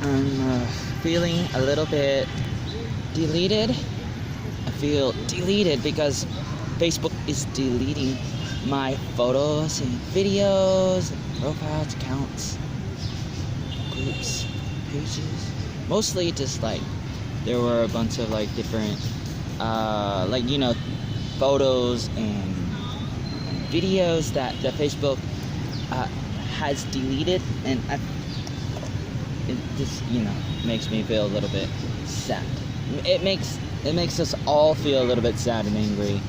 I'm feeling a little bit deleted. I feel deleted because Facebook is deleting my photos and videos, and profiles, accounts, groups, pages. Mostly just like there were a bunch of like different, photos and videos that Facebook has deleted, and it just makes me feel a little bit sad. It makes us all feel a little bit sad and angry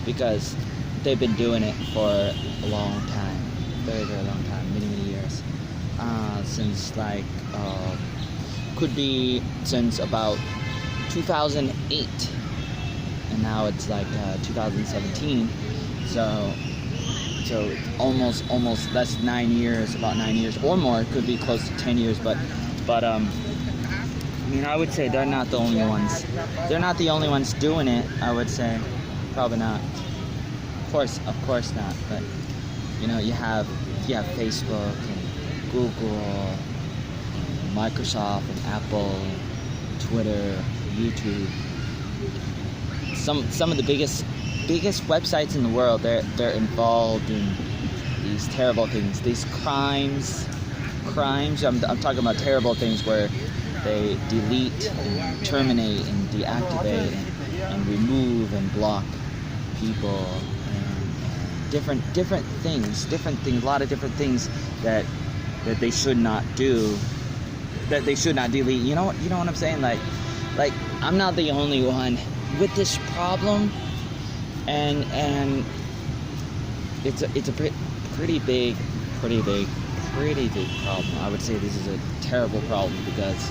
because they've been doing it for a long time, very very long time, many years, since could be since about 2008, and now it's 2017. So it's almost that's 9 years, about 9 years or more. It could be close to 10 years, but I would say they're not the only ones. They're not the only ones doing it. I would say, probably not. Of course not. But you have Facebook and Google, and Microsoft and Apple, and Twitter, YouTube. Some of the biggest websites in the world. They're involved in these terrible things, these crimes. I'm talking about terrible things where they delete and terminate and deactivate and remove and block people, and different things, a lot of different things that they should not do, that they should not delete. You know what I'm saying? Like I'm not the only one with this problem, and it's a pretty big problem. I would say this is a terrible problem because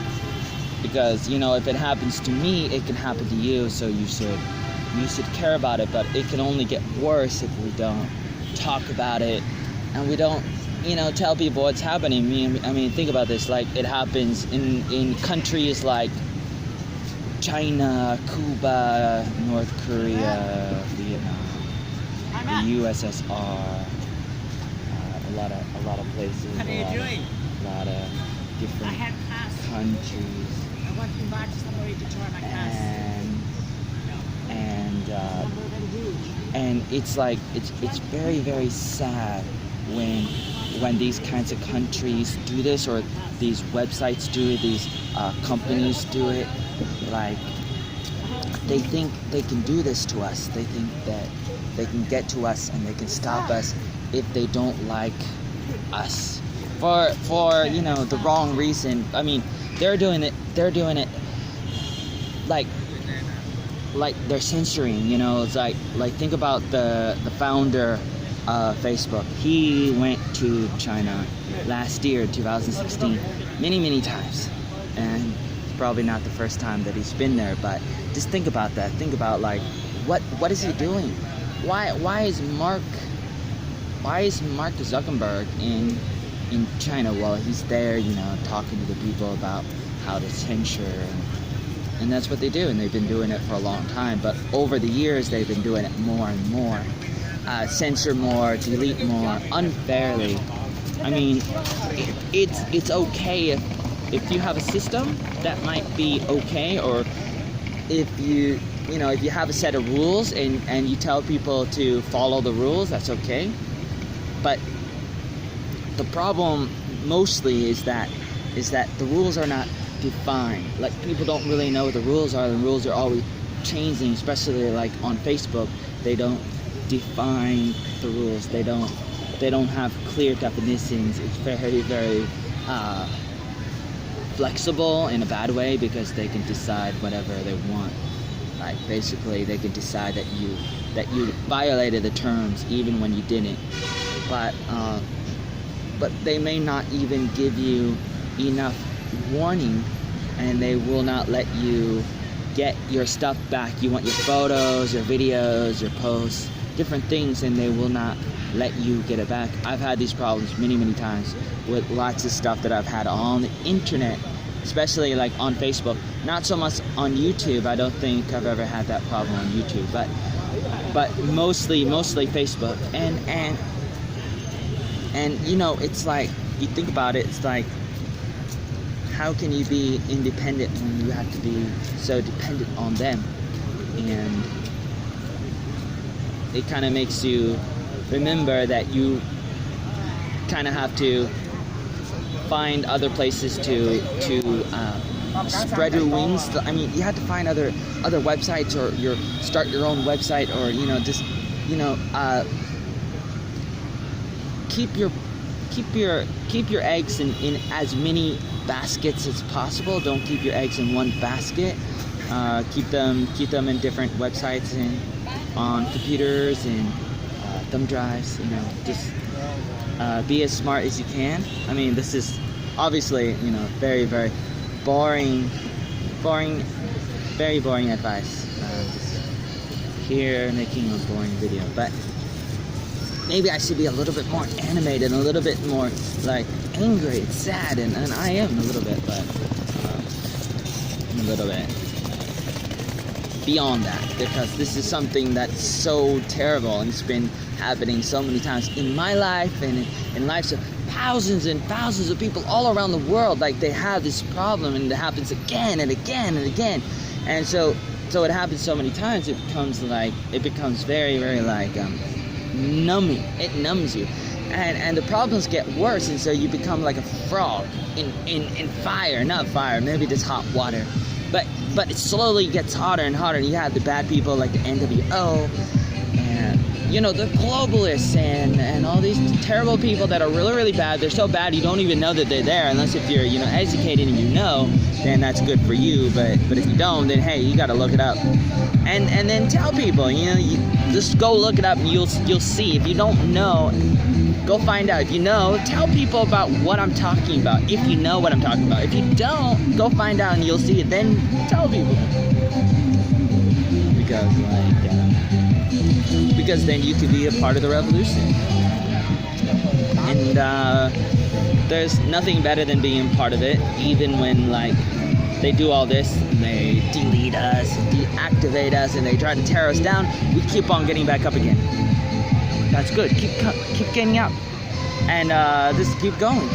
if it happens to me, it can happen to you. So you should care about it. But it can only get worse if we don't talk about it and we don't tell people what's happening. I mean, think about this. Like, it happens in countries like China, Cuba, North Korea, Vietnam, the USSR, a lot of places, a lot of different countries, and it's very very sad when these kinds of countries do this, or these websites do it, these companies do it. Like, they think they can do this to us. They think that they can get to us and they can stop us if they don't like us for the wrong reason. I mean, they're doing it like they're censoring. It's like think about the founder of Facebook. He went to China last year, 2016, many times, and it's probably not the first time that he's been there. But just think about that. Think about what is he doing? Why is Mark Zuckerberg in China while he's there, talking to the people about how to censure, and that's what they do, and they've been doing it for a long time. But over the years, they've been doing it more and more, censor more, delete more, unfairly. I mean, it's okay if you have a system, that might be okay, or if you have a set of rules and you tell people to follow the rules, that's okay. But the problem mostly is that the rules are not defined. Like, people don't really know what the rules are. The rules are always changing, especially like on Facebook. They don't define the rules. They don't have clear definitions. It's very very flexible in a bad way, because they can decide whatever they want. Like, basically they can decide that you violated the terms even when you didn't. But they may not even give you enough warning, and they will not let you get your stuff back. You want your photos, your videos, your posts, different things, and they will not let you get it back. I've had these problems many times with lots of stuff that I've had on the internet, especially like on Facebook. Not so much on YouTube. I don't think I've ever had that problem on YouTube, but mostly Facebook. And it's like, you think about it, it's like, how can you be independent when you have to be so dependent on them? And it kind of makes you remember that you kind of have to find other places to spread your wings. I mean, you have to find other websites, or start your own website, or just keep your eggs in as many baskets as possible. Don't keep your eggs in one basket. Keep them in different websites and on computers and thumb drives. Just be as smart as you can. I mean, this is obviously very, very boring, very boring advice. Just here making a boring video, but maybe I should be a little bit more animated, a little bit more like angry and sad, and I am a little bit, but I'm a little bit beyond that, because this is something that's so terrible, and it's been happening so many times in my life and in lives of thousands and thousands of people all around the world. Like, they have this problem, and it happens again and again and again, and so it happens so many times, it becomes very, very like numbing. It numbs you, and the problems get worse, and so you become like a frog in fire. Not fire, maybe just hot water, but it slowly gets hotter and hotter. You have the bad people like the NWO, and the globalists, and all these terrible people that are really, really bad. They're so bad you don't even know that they're there, unless if you're educated and then that's good for you. But if you don't, then hey, you got to look it up, and then tell people. You just go look it up, and you'll see. If you don't know, go find out. If you know, tell people about what I'm talking about. If you know what I'm talking about. If you don't, go find out, and you'll see it. Then tell people, because then you could be a part of the revolution. And there's nothing better than being part of it, even when they do all this, and they delete us, deactivate us, and they try to tear us down. We keep on getting back up again. That's good. Keep getting up, and just keep going.